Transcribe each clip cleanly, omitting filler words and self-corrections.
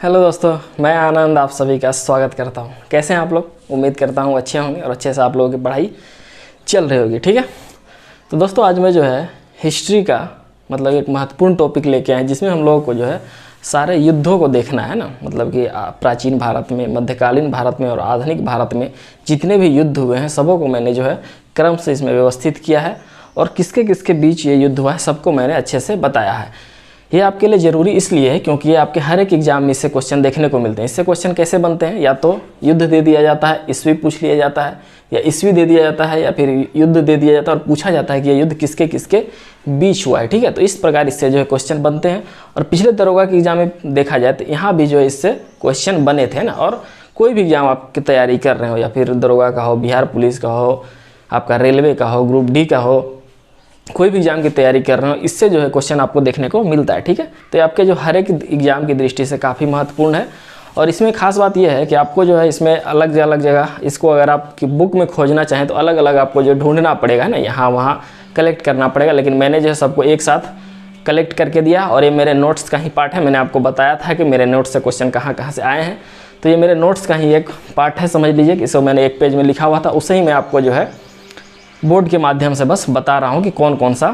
Hello दोस्तों, मैं आनंद आप सभी का स्वागत करता हूं। कैसे हैं आप लोग? उम्मीद करता हूं अच्छे होंगे और अच्छे से आप लोगों की पढ़ाई चल रही होगी। ठीक है, तो दोस्तों आज मैं जो है हिस्ट्री का मतलब एक महत्वपूर्ण टॉपिक लेके आए जिसमें हम लोगों को जो है सारे युद्धों को देखना है ना। मतलब कि प्राचीन भारत में, मध्यकालीन भारत में और आधुनिक भारत में जितने भी युद्ध हुए हैं सबों को मैंने जो है क्रम से इसमें व्यवस्थित किया है और किसके किसके बीच ये युद्ध हुआ है सबको मैंने अच्छे से बताया है। ये आपके लिए ज़रूरी इसलिए है क्योंकि ये आपके हर एक एग्जाम में इससे क्वेश्चन देखने को मिलते हैं। इससे क्वेश्चन कैसे बनते हैं? या तो युद्ध दे दिया जाता है, ईस्वी पूछ लिया जाता है, या ईस्वी दे दिया जाता है, या फिर युद्ध दे दिया जाता है और पूछा जाता है कि ये युद्ध किसके किसके बीच हुआ है। ठीक है, तो इस प्रकार इससे जो है क्वेश्चन बनते हैं। और पिछले दरोगा के एग्जाम में देखा जाए तो यहाँ भी जो है इससे क्वेश्चन बने थे ना। और कोई भी एग्जाम आपकी तैयारी कर रहे हो, या फिर दरोगा का हो, बिहार पुलिस का हो, आपका रेलवे का हो, ग्रुप डी का हो, कोई भी एग्जाम की तैयारी कर रहे हो, इससे जो है क्वेश्चन आपको देखने को मिलता है। ठीक है, तो ये आपके जो हर एक एग्जाम की दृष्टि से काफ़ी महत्वपूर्ण है। और इसमें खास बात यह है कि आपको जो है इसमें अलग अलग जगह इसको अगर आपकी बुक में खोजना चाहें तो अलग अलग आपको जो ढूंढना पड़ेगा ना, यहाँ वहाँ कलेक्ट करना पड़ेगा। लेकिन मैंने जो है सबको एक साथ कलेक्ट करके दिया और ये मेरे नोट्स का ही पार्ट है। मैंने आपको बताया था कि मेरे नोट्स से क्वेश्चन कहाँ कहाँ से आए हैं, तो ये मेरे नोट्स का ही एक पार्ट है, समझ लीजिए कि इसको मैंने एक पेज में लिखा हुआ था, उससे ही मैं आपको जो है बोर्ड के माध्यम से बस बता रहा हूँ कि कौन कौन सा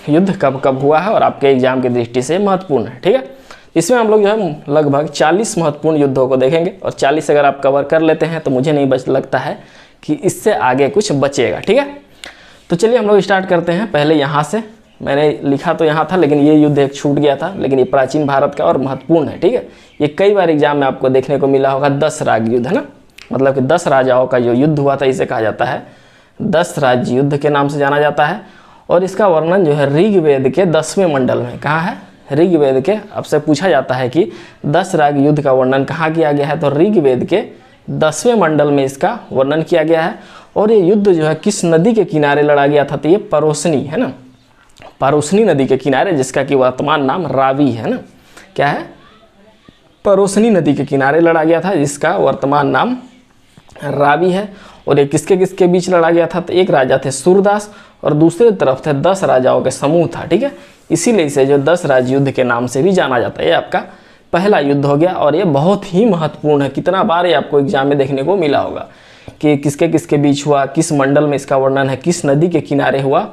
युद्ध कब कब हुआ है और आपके एग्जाम की दृष्टि से महत्वपूर्ण है। ठीक है, इसमें हम लोग जो है लगभग 40 महत्वपूर्ण युद्धों को देखेंगे और 40 अगर आप कवर कर लेते हैं तो मुझे नहीं लगता है कि इससे आगे कुछ बचेगा। ठीक है, तो चलिए हम लोग स्टार्ट करते हैं। पहले यहाँ से मैंने लिखा तो यहाँ था, लेकिन ये युद्ध एक छूट गया था, लेकिन ये प्राचीन भारत का और महत्वपूर्ण है। ठीक है, ये कई बार एग्जाम में आपको देखने को मिला होगा। 10 राग युद्ध है ना, मतलब कि 10 राजाओं का जो युद्ध हुआ था इसे कहा जाता है 10 राज्य युद्ध के नाम से जाना जाता है। और इसका वर्णन जो है ऋग्वेद के 10वें मंडल में कहाँ है? ऋग्वेद के, आपसे पूछा जाता है कि 10 राग युद्ध का वर्णन कहाँ किया गया है, तो ऋग्वेद के 10वें मंडल में इसका वर्णन किया गया है। और ये युद्ध जो है किस नदी के किनारे लड़ा गया था, तो ये परोसनी है ना, परोसनी नदी के किनारे, जिसका कि वर्तमान नाम रावी है ना। क्या है? परोसनी नदी के किनारे लड़ा गया था, जिसका वर्तमान नाम रावी है। और ये किसके किसके बीच लड़ा गया था, तो एक राजा थे सूरदास और दूसरे तरफ थे 10 राजाओं के समूह था। ठीक है, इसीलिए इसे जो 10 राज्य युद्ध के नाम से भी जाना जाता है। ये आपका पहला युद्ध हो गया और ये बहुत ही महत्वपूर्ण है। कितना बार ये आपको एग्जाम में देखने को मिला होगा कि किसके किसके बीच हुआ, किस मंडल में इसका वर्णन है, किस नदी के किनारे हुआ।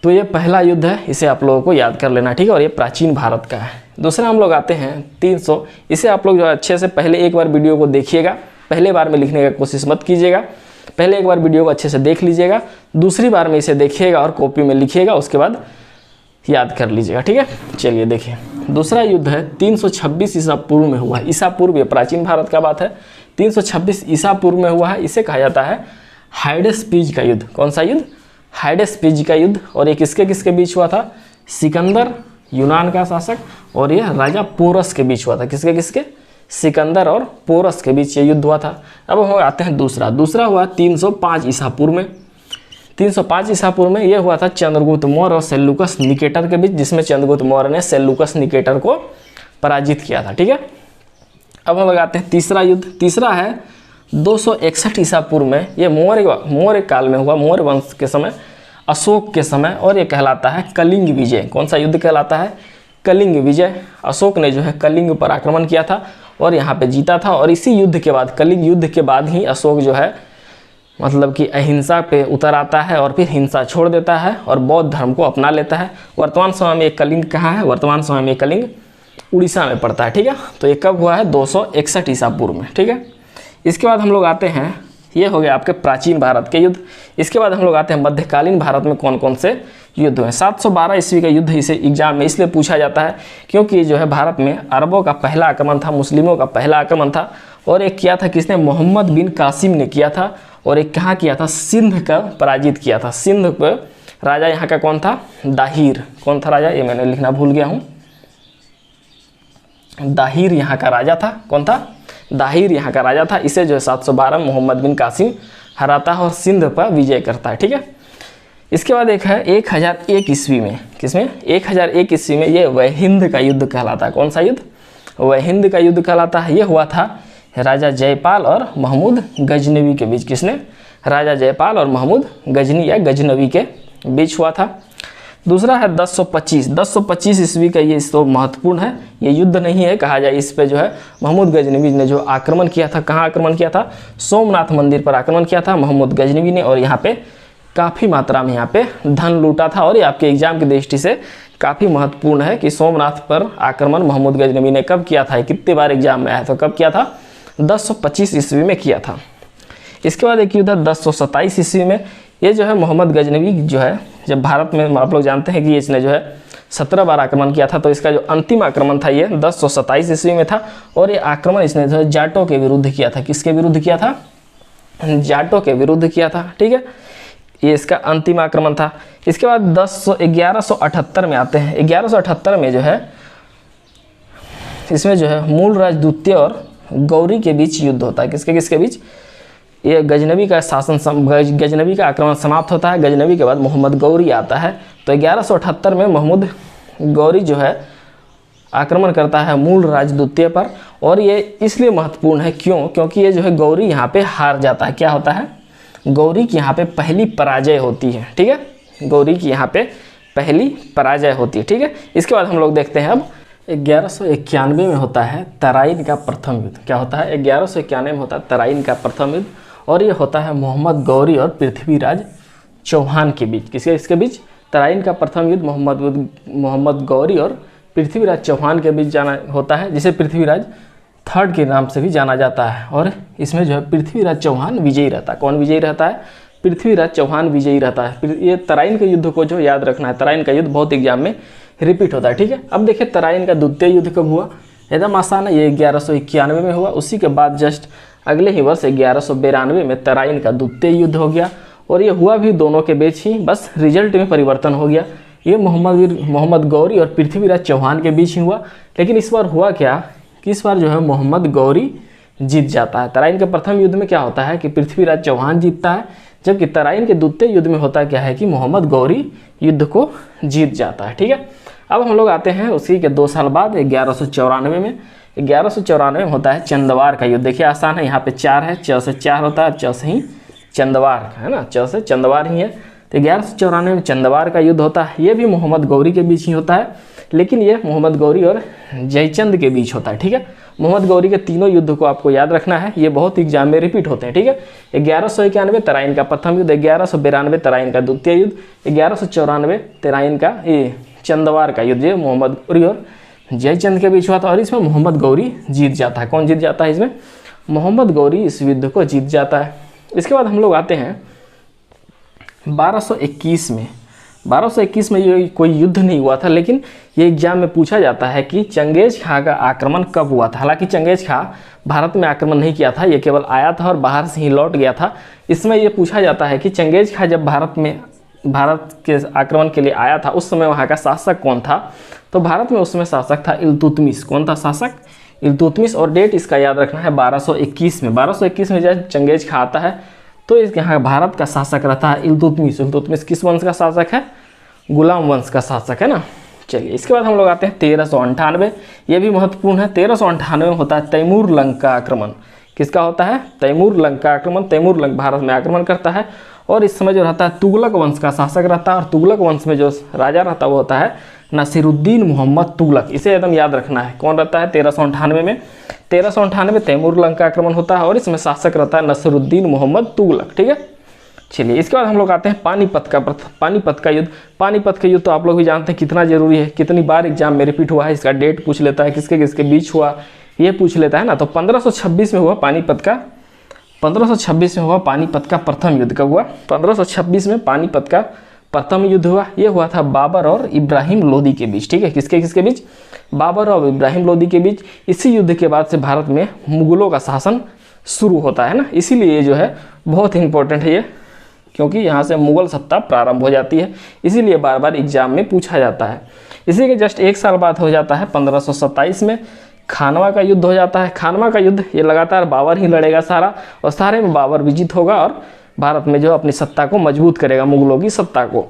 तो ये पहला युद्ध है, इसे आप लोगों को याद कर लेना। ठीक है, और ये प्राचीन भारत का है। दूसरा हम लोग आते हैं 300। इसे आप लोग जो अच्छे से पहले एक बार वीडियो को देखिएगा, पहले बार में लिखने का कोशिश मत कीजिएगा, पहले एक बार वीडियो को अच्छे से देख लीजिएगा, दूसरी बार में इसे देखिएगा और कॉपी में लिखिएगा, उसके बाद याद कर लीजिएगा। ठीक है, चलिए देखिए। दूसरा युद्ध है 326 ईसा पूर्व में हुआ है। ईसा पूर्व, ये प्राचीन भारत का बात है, 326 ईसा पूर्व में हुआ है। इसे कहा जाता है हाइडेस्पीज का युद्ध। कौन सा युद्ध? हाइडेस्पीज का युद्ध। और ये किसके किसके बीच हुआ था? सिकंदर, यूनान का शासक, और ये राजा पोरस के बीच हुआ था। किसके किसके? सिकंदर और पोरस के बीच ये युद्ध हुआ था। अब हम आते हैं दूसरा हुआ 305 ईसा पूर्व में। 305 ईसा पूर्व में ये हुआ था चंद्रगुप्त मौर्य और सेल्यूकस निकेटर के बीच, जिसमें चंद्रगुप्त मौर्य ने सेल्यूकस निकेटर को पराजित किया था। ठीक है, अब हम लगाते हैं तीसरा युद्ध। तीसरा है 261 ईसा पूर्व में। ये मौर्य काल में हुआ, मौर्य वंश के समय, अशोक के समय, और ये कहलाता है कलिंग विजय। कौन सा युद्ध कहलाता है? कलिंग विजय। अशोक ने जो है कलिंग पर आक्रमण किया था और यहाँ पे जीता था। और इसी युद्ध के बाद, कलिंग युद्ध के बाद ही अशोक जो है मतलब कि अहिंसा पे उतर आता है और फिर हिंसा छोड़ देता है और बौद्ध धर्म को अपना लेता है। वर्तमान समय में एक कलिंग कहाँ है? वर्तमान समय में कलिंग उड़ीसा में पड़ता है। ठीक है, तो ये कब हुआ है? 261 ईसा पूर्व में। ठीक है, इसके बाद हम लोग आते हैं, ये हो गया आपके प्राचीन भारत के युद्ध। इसके बाद हम लोग आते हैं मध्यकालीन भारत में कौन कौन से युद्ध हुए। 712 ईस्वी का युद्ध इसे एग्जाम में इसलिए पूछा जाता है क्योंकि जो है भारत में अरबों का पहला आक्रमण था, मुस्लिमों का पहला आक्रमण था। और एक किया था किसने? मोहम्मद बिन कासिम ने किया था। और एक कहाँ किया था? सिंध का पराजित किया था। सिंध पर राजा यहाँ का कौन था? दाहिर। कौन था राजा? ये मैंने लिखना भूल गया हूँ। दाहिर यहाँ का राजा था। कौन था? दाहिर यहाँ का राजा था। इसे जो है 712 मोहम्मद बिन कासिम हराता है और सिंध पर विजय करता है। ठीक है, इसके बाद एक है 1001 ईस्वी में। किसमें? 1001 ईस्वी में ये वहिंद का युद्ध कहलाता है। कौन सा युद्ध? वहिंद का युद्ध कहलाता है। ये हुआ था राजा जयपाल और महमूद गजनवी के बीच। किसने? राजा जयपाल और महमूद गजनी या गजनवी के बीच हुआ था। दूसरा है 1025 ईस्वी का, ये तो महत्वपूर्ण है, ये युद्ध नहीं है कहा जाए, इस पे जो है महमूद गजनवी ने जो आक्रमण किया था, कहाँ आक्रमण किया था, सोमनाथ मंदिर पर आक्रमण किया था महमूद गजनवी ने, और यहाँ पे काफ़ी मात्रा में यहाँ पे धन लूटा था। और ये आपके एग्जाम की दृष्टि से काफ़ी महत्वपूर्ण है कि सोमनाथ पर आक्रमण महमूद गजनवी ने कब किया था, कितने बार एग्जाम में आया, तो कब किया था, 1025 ईस्वी में किया था। इसके बाद एक युद्ध है 1027 ईस्वी में, ये जो है मोहम्मद गजनवी जो है, जब भारत में आप लोग जानते हैं कि इसने जो है 17 बार आक्रमण किया था, तो इसका जो अंतिम आक्रमण था ये 1027 ईस्वी में था। और ये आक्रमण इसने जो है जाटों के विरुद्ध किया था, किसके विरुद्ध किया था, जाटों के विरुद्ध किया था, ठीक है, ये इसका अंतिम आक्रमण था। इसके बाद 1178 में आते हैं, 1178 में जो है इसमें जो है मूल राज द्वितीय और गौरी के बीच युद्ध होता है, किसके किसके बीच, ये गजनवी का शासन, गजनवी का आक्रमण समाप्त होता है, गजनवी के बाद मोहम्मद गौरी आता है। तो 1178 में महमूद गौरी जो है आक्रमण करता है मूल राज द्वितीय पर, और ये इसलिए महत्वपूर्ण है क्यों, क्योंकि ये जो है गौरी यहाँ पे हार जाता है, क्या होता है, गौरी की यहाँ पे पहली पराजय होती है, ठीक है, गौरी की यहाँ पे पहली पराजय होती है, ठीक है। इसके बाद हम लोग देखते हैं अब 1191 में होता है तराइन का प्रथम युद्ध, क्या होता है, 1191 में होता है तराइन का प्रथम युद्ध, और ये होता है मोहम्मद गौरी और पृथ्वीराज चौहान के बीच, किसके बीच, तराइन का प्रथम युद्ध मोहम्मद गौरी और पृथ्वीराज चौहान के बीच जाना होता है, जिसे पृथ्वीराज थर्ड के नाम से भी जाना जाता है। और इसमें जो है पृथ्वीराज चौहान विजयी रहता है, कौन विजयी रहता है, पृथ्वीराज चौहान विजयी रहता है। ये तराइन के युद्ध को जो याद रखना है, तराइन का युद्ध बहुत एग्जाम में रिपीट होता है, ठीक है। अब देखिए तराइन का द्वितीय युद्ध कब हुआ, एकदम आसान है, ये 1191 में हुआ, उसी के बाद जस्ट अगले ही वर्ष 1192 में तराइन का द्वितीय युद्ध हो गया, और ये हुआ भी दोनों के बीच ही, बस रिजल्ट में परिवर्तन हो गया, ये मोहम्मद गौरी और पृथ्वीराज चौहान के बीच ही हुआ। लेकिन इस बार हुआ क्या कि इस बार जो है मोहम्मद गौरी जीत जाता है। तराइन के प्रथम युद्ध में क्या होता है कि पृथ्वीराज चौहान जीतता है, जबकि तराइन के द्वितीय युद्ध में होता क्या है कि मोहम्मद गौरी युद्ध को जीत जाता है, ठीक है। अब हम लोग आते हैं उसी के 2 साल बाद 1194 में, 1194 में होता है चंदवार का युद्ध। देखिए आसान है, यहाँ पे 4 है, च से 4 होता है, च से ही चंदवार है ना, च से चंदवार ही है। तो 1194 में चंदवार का युद्ध होता है, ये भी मोहम्मद गौरी के बीच ही होता है, लेकिन ये मोहम्मद गौरी और जयचंद के बीच होता है, ठीक है। मोहम्मद गौरी के तीनों युद्ध को आपको याद रखना है, ये बहुत एग्जाम में रिपीट होते हैं, ठीक है। 1191 तराइन का प्रथम युद्ध, 1192 तराइन का द्वितीय युद्ध, 1194 तराइन का ये चंदवार का युद्ध, ये मोहम्मद गौरी और जयचंद के बीच हुआ था, और इसमें मोहम्मद गौरी जीत जाता है। कौन जीत जाता है इसमें, मोहम्मद गौरी इस युद्ध को जीत जाता है। इसके बाद हम लोग आते हैं 1221 में। 1221 में ये कोई युद्ध नहीं हुआ था, लेकिन ये एग्जाम में पूछा जाता है कि चंगेज खां का आक्रमण कब हुआ था। हालांकि चंगेज खां भारत में आक्रमण नहीं किया था, ये केवल आया था और बाहर से ही लौट गया था। इसमें ये पूछा जाता है कि चंगेज खां जब भारत के आक्रमण के लिए आया था, उस समय वहाँ का शासक कौन था। तो भारत में उस समय शासक था इल्तुतमिश। कौन था शासक, इल्तुतमिश। और डेट इसका याद रखना है 1221 में। 1221 में जब चंगेज खां आता है तो इस यहाँ भारत का शासक रहता है इल्तुतमिश। इल्तुतमिश किस वंश का शासक है, गुलाम वंश का शासक है ना। चलिए इसके बाद हम लोग आते हैं 1398। ये भी महत्वपूर्ण है। 1398 में होता है तैमूर लंग का आक्रमण। किसका होता है, तैमूर लंग का आक्रमण। तैमूर लंग भारत में आक्रमण करता है, और इस समय जो रहता है तुगलक वंश का शासक रहता है, और तुगलक वंश में जो राजा रहता है वो होता है नसीरुद्दीन मोहम्मद तुगलक। इसे एकदम याद रखना है। कौन रहता है 1398 में, 1398 तैमूर लंग का आक्रमण होता है, और इसमें शासक रहता है नसीरुद्दीन मोहम्मद तुगलक, ठीक है। चलिए इसके बाद हम लोग आते हैं पानीपत का युद्ध। पानीपत का युद्ध तो आप लोग भी जानते हैं कितना जरूरी है, कितनी बार एग्जाम में रिपीट हुआ है, इसका डेट पूछ लेता है, किसके किसके बीच हुआ ये पूछ लेता है ना। तो 1526 में हुआ पानीपत का, 1526 में हुआ पानीपत का प्रथम युद्ध। कब हुआ, 1526 में पानीपत का प्रथम युद्ध हुआ। ये हुआ था बाबर और इब्राहिम लोदी के बीच, ठीक है। किसके किसके बीच, बाबर और इब्राहिम लोदी के बीच। इसी युद्ध के बाद से भारत में मुगलों का शासन शुरू होता है ना, इसीलिए ये जो है बहुत इंपॉर्टेंट है ये, क्योंकि यहाँ से मुगल सत्ता प्रारंभ हो जाती है, इसीलिए बार बार एग्जाम में पूछा जाता है। इसी के जस्ट 1 साल बाद हो जाता है 1527 में खानवा का युद्ध हो जाता है। खानवा का युद्ध ये लगातार बाबर ही लड़ेगा सारा, और सारे में बाबर विजित होगा और भारत में जो अपनी सत्ता को मजबूत करेगा, मुगलों की सत्ता को।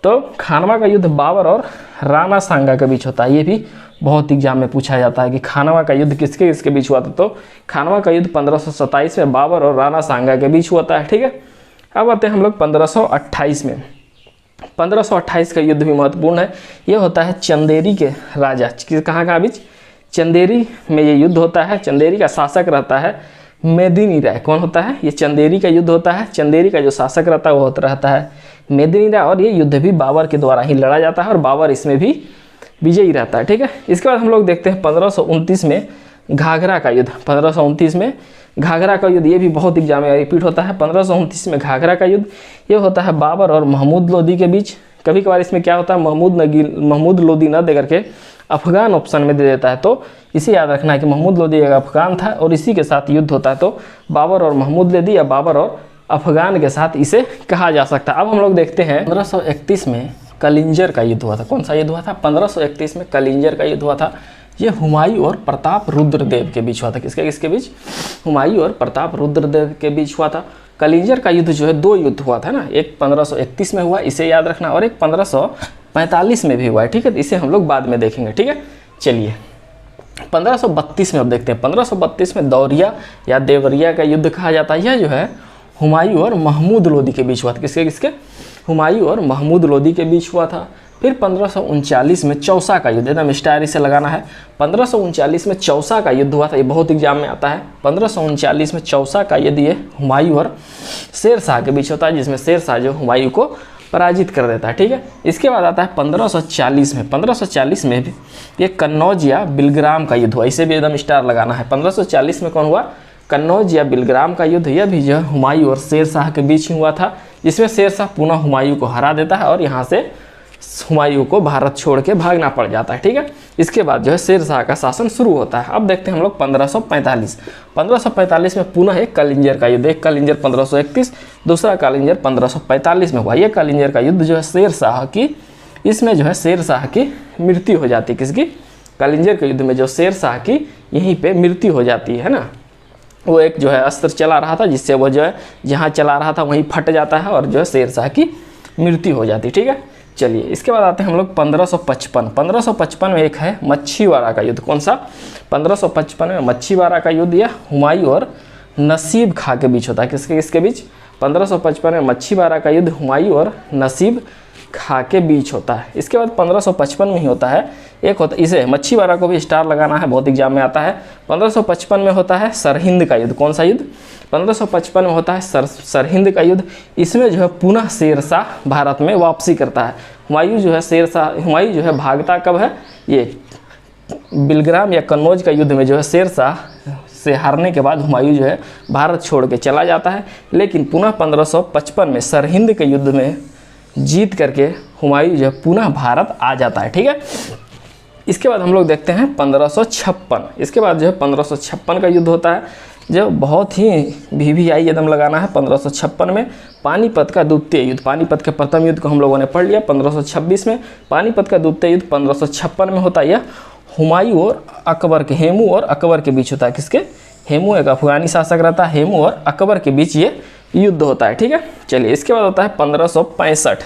तो खानवा का युद्ध बाबर और राणा सांगा के बीच होता है। ये भी बहुत एग्जाम में पूछा जाता है कि खानवा का युद्ध किसके किसके बीच हुआ था। तो खानवा का युद्ध 1527 में बाबर और राणा सांगा के बीच हुआ था, ठीक है। अब आते हैं हम लोग 1528 में। 1528 का युद्ध भी महत्वपूर्ण है। ये होता है चंदेरी के राजा, कहाँ बीच, चंदेरी में ये युद्ध होता है। चंदेरी का शासक रहता है मेदिनी राय। कौन होता है, ये चंदेरी का युद्ध होता है। चंदेरी का जो शासक रहता है वो रहता है मेदिनी राय, और ये युद्ध भी बाबर के द्वारा ही लड़ा जाता है और बाबर इसमें भी विजयी रहता है। ठीक है, इसके बाद हम लोग देखते हैं 1529 में घाघरा का युद्ध। 1529 में घाघरा का युद्ध, ये भी बहुत एग्जाम में रिपीट होता है। 1529 में घाघरा का युद्ध, ये होता है बाबर और महमूद लोदी के बीच। कभी कभार इसमें क्या होता है, महमूद लोदी न दे करके अफगान ऑप्शन में दे देता है, तो इसे याद रखना है कि महमूद लोदी एक अफगान था और इसी के साथ युद्ध होता है, तो बाबर और महमूद लोदी या बाबर और अफगान के साथ इसे कहा जा सकता है। अब हम लोग देखते हैं 1531 में कलिंजर का युद्ध हुआ था। कौन सा युद्ध हुआ था, 1531 में कलिंजर का युद्ध हुआ था। ये हुमायूं और प्रताप रुद्रदेव के बीच हुआ था। किसके बीच, हुमायूं और प्रताप रुद्रदेव के बीच हुआ था। कलिंजर का युद्ध जो है 2 युद्ध हुआ था ना, एक 1531 में हुआ, इसे याद रखना, और एक 1545 में भी हुआ है। ठीक है, इसे हम लोग बाद में देखेंगे। ठीक है, चलिए 1532 में अब देखते हैं। 1532 में दौरिया या देवरिया का युद्ध कहा जाता है। यह जो है हुमायूं और महमूद लोदी के बीच हुआ था। किसके, हुमायूं और महमूद लोदी के बीच हुआ था। फिर 1539 में चौसा का युद्ध, एकदम स्टाइल से लगाना है। 1539 में चौसा का युद्ध हुआ था, ये बहुत एग्जाम में आता है। 1539 में चौसा का युद्ध ये हुमायूं और शेर शाह के बीच होता है, जिसमें शेर शाह जो हुमायूं को पराजित कर देता है। ठीक है, इसके बाद आता है 1540 में। 1540 में भी ये कन्नौज या बिलग्राम का युद्ध हुआ, इसे भी एकदम स्टार लगाना है। 1540 में कौन हुआ, कन्नौज या बिलग्राम का युद्ध। यह भी जो है हुमायूं और शेर शाह के बीच ही हुआ था, जिसमें शेर शाह पुनः हुमायूं को हरा देता है और यहाँ से हुमायूं को भारत छोड़ के भागना पड़ जाता है। ठीक है, इसके बाद जो है शेर शाह का शासन शुरू होता है। अब देखते हैं हम लोग 1545। 1545 में पुनः एक कलिंजर का युद्ध, एक कलिंजर 1531, दूसरा कलिंजर 1545 में हुआ। ये कलिंजर का युद्ध जो है शेर शाह की, इसमें जो है शेर शाह की मृत्यु हो जाती है। किसकी, कलिंजर के युद्ध में जो शेर शाह की यहीं पे मृत्यु हो जाती है ना। वो एक जो है अस्त्र चला रहा था, जिससे वो जो है जहाँ चला रहा था वहीं फट जाता है और जो है शेर शाह की मृत्यु हो जाती है। ठीक है, चलिए इसके बाद आते हैं हम लोग 1555। 1555 में एक है मच्छीवाड़ा का युद्ध। कौन सा, 1555 में मच्छीवाड़ा का युद्ध या हुमायूं और नसीब खां के बीच होता है। किसके बीच, 1555 में मच्छीवाड़ा का युद्ध हुमायूं और नसीब खां के बीच होता है। इसके बाद 1555 में ही होता है एक होता, इसे मच्छीवाड़ा को भी स्टार लगाना है, बहुत एग्जाम में आता है। 1555 में होता है सरहिंद का युद्ध। कौन सा युद्ध, 1555 में होता है सरहिंद का युद्ध। इसमें जो है पुनः शेर शाह भारत में वापसी करता है। हुमायूं जो है भागता कब है, ये बिलग्राम या कन्नौज का युद्ध में जो है शेर शाह से हारने के बाद हुमायूं जो है भारत छोड़ के चला जाता है, लेकिन पुनः 1555 में सरहिंद के युद्ध में जीत करके हुमायूं जो है पुनः भारत आ जाता है। ठीक है, इसके बाद हम लोग देखते हैं 1556। इसके बाद जो है 1556 का युद्ध होता है, जो बहुत ही VVI एकदम लगाना है। 1556 में पानीपत का द्वितीय युद्ध, पानीपत के प्रथम युद्ध को हम लोगों ने पढ़ लिया 1526 में। पानीपत का द्वितीय युद्ध 1556 में होता है। यह हुमायूं और अकबर के, हेमू और अकबर के बीच होता है। किसके, हेमू एक अफगानी शासक रहता है, हेमू और अकबर के बीच ये युद्ध होता है। ठीक है, चलिए इसके बाद होता है 1565।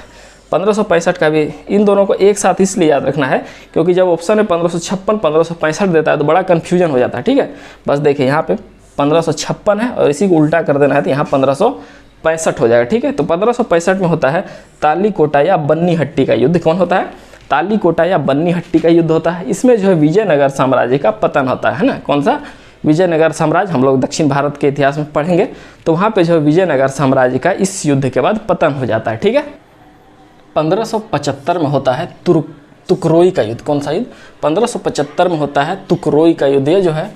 1565 का भी, इन दोनों को एक साथ इसलिए याद रखना है क्योंकि जब ऑप्शन में 1556 1565 देता है तो बड़ा कन्फ्यूजन हो जाता है। ठीक है, बस देखिए यहाँ पे 1556 है और इसी को उल्टा कर देना है तो यहाँ 1565 हो जाएगा। ठीक है, तो 1565 में होता है तालीकोटा या बन्नी हट्टी का युद्ध। कौन होता है, तालीकोटा या बन्नी हट्टी का युद्ध होता है। इसमें जो है विजयनगर साम्राज्य का पतन होता है ना। कौन सा, विजयनगर साम्राज्य, हम लोग दक्षिण भारत के इतिहास में पढ़ेंगे तो वहाँ पे जो है विजयनगर साम्राज्य का इस युद्ध के बाद पतन हो जाता है। ठीक है, 1575 में होता है तुकरोई का युद्ध। कौन सा युद्ध, 1575 में होता है तुकरोई का युद्ध। ये जो है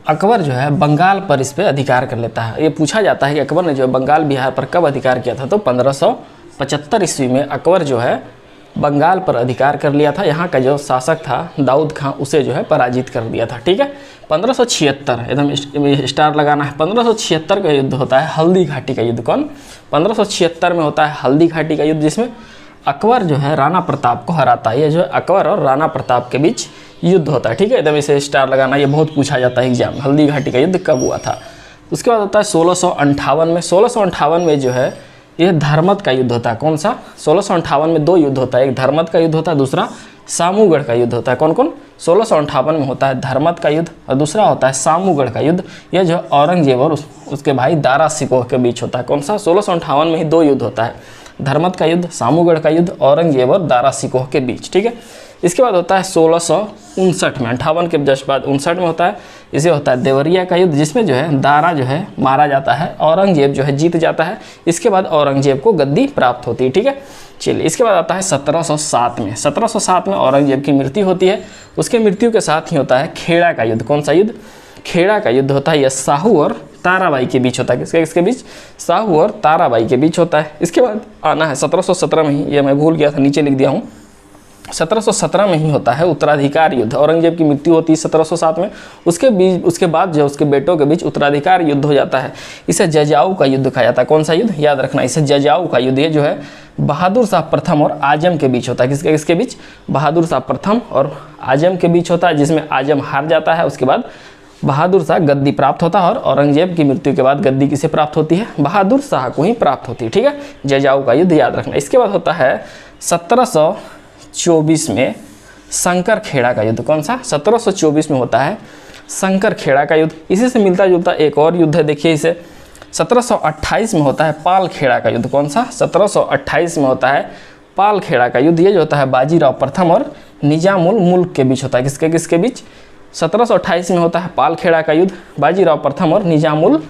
अकबर जो है बंगाल पर इस पर अधिकार कर लेता है। ये पूछा जाता है कि अकबर ने जो है बंगाल बिहार पर कब अधिकार किया था, तो 1575 ईस्वी में अकबर जो है बंगाल पर अधिकार कर लिया था। यहाँ का जो शासक था दाऊद खां, उसे जो है पराजित कर दिया था। ठीक है, 1576 एकदम स्टार लगाना है। 1576 का युद्ध होता है हल्दी घाटी का युद्ध। कौन, 1576 में होता है हल्दी घाटी का युद्ध, जिसमें अकबर जो है राणा प्रताप को हराता है। ये जो है अकबर और राणा प्रताप के बीच युद्ध होता है। ठीक है, एकदम इसे स्टार लगाना, ये बहुत पूछा जाता है एग्जाम, हल्दी घाटी का युद्ध कब हुआ था। उसके बाद होता है 1658 में। 1658 में जो है यह धर्मत का युद्ध होता है। कौन सा, 1658 में 2 युद्ध होता है, एक धर्मत का युद्ध होता है, दूसरा सामूगढ़ का युद्ध होता है। कौन कौन, 1658 में होता है धर्मत का युद्ध और दूसरा होता है सामूगढ़ का युद्ध। यह जो औरंगजेब और उसके भाई दारा सिकोह के बीच होता है। कौन सा, 1658 में ही 2 युद्ध होता है, धर्मत का युद्ध, सामूगढ़ का युद्ध, औरंगजेब और दारा सिकोह के बीच, ठीक है। इसके बाद होता है 1659 में, 58 के जस्ट बाद 59 में होता है, इसे होता है देवरिया का युद्ध, जिसमें जो है दारा जो है मारा जाता है, औरंगजेब जो है जीत जाता है। इसके बाद औरंगजेब को गद्दी प्राप्त होती है, ठीक है। चलिए, इसके बाद आता है 1707 में। 1707 में औरंगजेब की मृत्यु होती है। उसके मृत्यु के साथ ही होता है खेड़ा का युद्ध। कौन सा युद्ध? खेड़ा का युद्ध होता है। यह साहू और ताराबाई के बीच होता है। किसके बीच? साहू और ताराबाई के बीच होता है। इसके बाद आना है 1717 में ही, ये मैं भूल गया था, नीचे लिख दिया हूँ। 1717 में ही होता है उत्तराधिकार युद्ध। औरंगजेब की मृत्यु होती है 1707 में। उसके बाद जो उसके बेटों के बीच उत्तराधिकार युद्ध हो जाता है। इसे जजाऊ का युद्ध कहा जाता है। कौन सा युद्ध? याद रखना, इसे जजाऊ का युद्ध। ये जो है बहादुर शाह प्रथम और आजम के बीच होता है। किसके बीच? बहादुर शाह प्रथम और आजम के बीच होता है, जिसमें आजम हार जाता है। उसके बाद बहादुर शाह गद्दी प्राप्त होता है और औरंगजेब की मृत्यु के बाद गद्दी किसे प्राप्त होती है? बहादुर शाह को ही प्राप्त होती है, ठीक है। जजाऊ का युद्ध याद रखना। इसके बाद होता है 1724 में शंकर खेड़ा का युद्ध। कौन सा? 1724 में होता है शंकर खेड़ा का युद्ध। इसी से मिलता जुलता एक और युद्ध है, देखिए इसे। 1728 में होता है पाल खेड़ा का युद्ध। कौन सा? 1728 में होता है पाल खेड़ा का युद्ध। ये जो होता है बाजीराव प्रथम और निजामुल मुल्क के बीच होता है। किसके बीच? 1728 में होता है पाल खेड़ा का युद्ध, बाजीराव प्रथम और निजामुल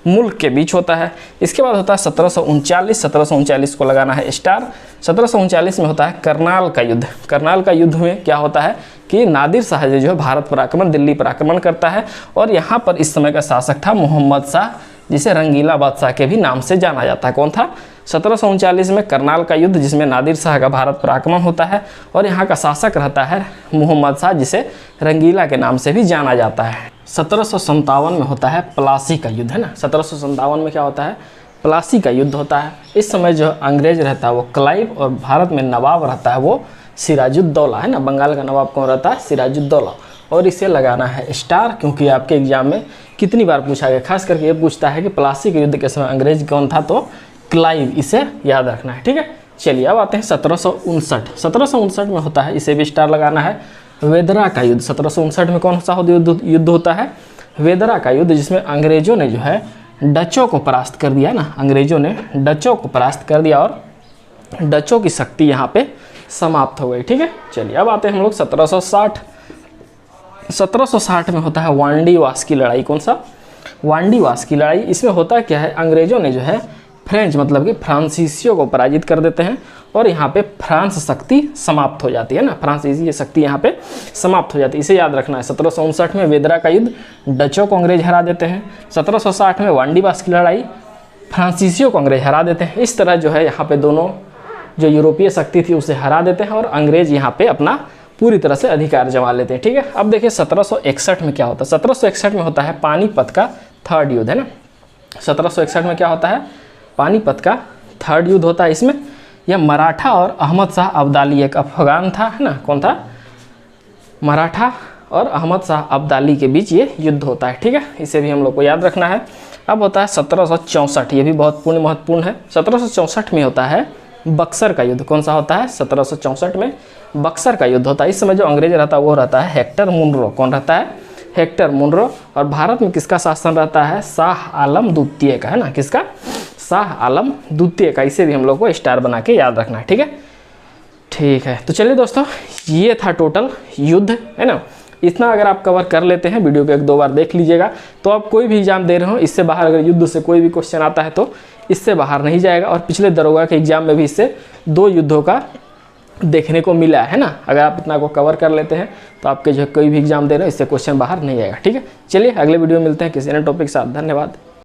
मुल्क के बीच होता है। इसके बाद होता है 1739 को लगाना है स्टार। 1739 में होता है करनाल का युद्ध। करनाल का युद्ध में क्या होता है कि नादिर शाह जो है भारत पर आक्रमण, दिल्ली पर आक्रमण करता है और यहाँ पर इस समय का शासक था मोहम्मद शाह, जिसे रंगीला बादशाह के भी नाम से जाना जाता है। कौन था? 1739 में करनाल का युद्ध, जिसमें नादिर शाह का भारत पर आक्रमण होता है और यहाँ का शासक रहता है मोहम्मद शाह, जिसे रंगीला के नाम से भी जाना जाता है। 1757 में होता है प्लासी का युद्ध, है ना। 1757 में क्या होता है? प्लासी का युद्ध होता है। इस समय जो अंग्रेज रहता है वो क्लाइव और भारत में नवाब रहता है वो सिराजुद्दौला, है ना। बंगाल का नवाब कौन रहता है? सिराजुद्दौला। और इसे लगाना है स्टार, क्योंकि आपके एग्जाम में कितनी बार पूछा गया, खास करके ये पूछता है कि प्लासी के युद्ध के समय अंग्रेज कौन था, तो क्लाइव, इसे याद रखना है, ठीक है। चलिए अब आते हैं 1759। 1759 में होता है, इसे भी स्टार लगाना है, वेदरा का युद्ध। 1759 में कौन सा युद्ध होता है? वेदरा का युद्ध, जिसमें अंग्रेजों ने जो है डचों को परास्त कर दिया ना। अंग्रेजों ने डचों को परास्त कर दिया और डचों की शक्ति यहाँ पे समाप्त हो गई, ठीक है। चलिए अब आते हैं हम लोग 1760। 1760 में होता है वांडीवास की लड़ाई। कौन सा? वांडीवास की लड़ाई। इसमें होता क्या है? अंग्रेजों ने जो है फ्रेंच मतलब कि फ्रांसीसियों को पराजित कर देते हैं और यहाँ पे फ्रांस शक्ति समाप्त हो जाती है ना। फ्रांसीसी शक्ति यहाँ पे समाप्त हो जाती है, इसे याद रखना है। 1759 में वेदरा का युद्ध, डचों को अंग्रेज हरा देते हैं। 1760 में वांडीवास की लड़ाई, फ्रांसीसियों को अंग्रेज हरा देते हैं। इस तरह जो है यहाँ पे दोनों जो यूरोपीय शक्ति थी उसे हरा देते हैं और अंग्रेज यहाँ पे अपना पूरी तरह से अधिकार जमा लेते हैं, ठीक है। अब देखिए 1761 में क्या होता है? 1761 में होता है पानीपत का थर्ड युद्ध, है ना। 1761 में क्या होता है? पानीपत का थर्ड युद्ध होता है। इसमें यह मराठा और अहमद शाह अब्दाली, एक अफगान था, है ना। कौन था? मराठा और अहमद शाह अब्दाली के बीच ये युद्ध होता है, ठीक है। इसे भी हम लोग को याद रखना है। अब होता है 1764, ये भी बहुत महत्वपूर्ण है। 1764 में होता है बक्सर का युद्ध। कौन सा होता है? 1764 में बक्सर का युद्ध होता है। इस समय जो अंग्रेज रहता है वो रहता है हेक्टर मुनरो। कौन रहता है? Hector Munro. और भारत में किसका शासन रहता है? शाह आलम द्वितीय का, है ना। किसका? शाह आलम द्वितीय का। इसे भी हम लोग को स्टार बना के याद रखना है, ठीक है। ठीक है, तो चलिए दोस्तों, ये था टोटल युद्ध, है ना। इतना अगर आप कवर कर लेते हैं, वीडियो को 1-2 बार देख लीजिएगा, तो आप कोई भी एग्जाम दे रहे हो इससे बाहर अगर युद्ध से कोई भी क्वेश्चन आता है तो इससे बाहर नहीं जाएगा। और पिछले दरोगा के एग्जाम में भी इससे 2 युद्धों का देखने को मिला है ना। अगर आप इतना को कवर कर लेते हैं तो आपके जो कोई भी एग्जाम दे रहे हो इससे क्वेश्चन बाहर नहीं आएगा, ठीक है। चलिए अगले वीडियो में मिलते हैं किसी अन्य टॉपिक के साथ। धन्यवाद।